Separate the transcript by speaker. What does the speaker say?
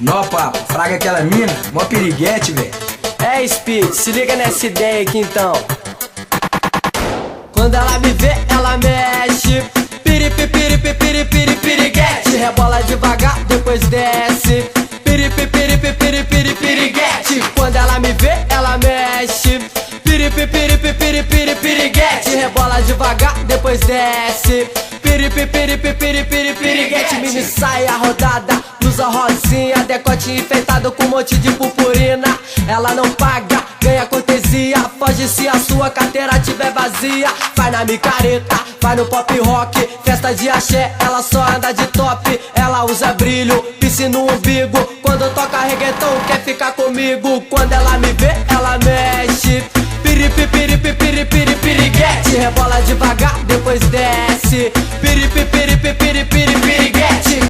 Speaker 1: Nó, papo, fraga aquela mina, mó piriguete, velho.
Speaker 2: É, Speed, se liga nessa ideia aqui então. Quando ela me vê, ela mexe. Piripi, piripi, piripi, piriguete. Rebola devagar, depois desce. Piripi, piripi, piripi, piriguete. Quando ela me vê, ela mexe. Piripi, piripi, piripi, piriguete. Rebola devagar, depois desce. Piripi, piripi, piripi, piriguete. Mini saia rodada, blusa rosinha, decote enfeitado com um monte de purpurina. Ela não paga, ganha cortesia. Foge se a sua carteira tiver vazia. Vai na micareta, vai no pop rock, festa de axé, ela só anda de top. Ela usa brilho, piercing no umbigo. Quando toca reggaeton quer ficar comigo. Quando ela me vê, ela mexe. Piripi, piripi, piripi, piriguete. Rebola devagar, depois desce. Piripi, piripi, piripi, piriguete.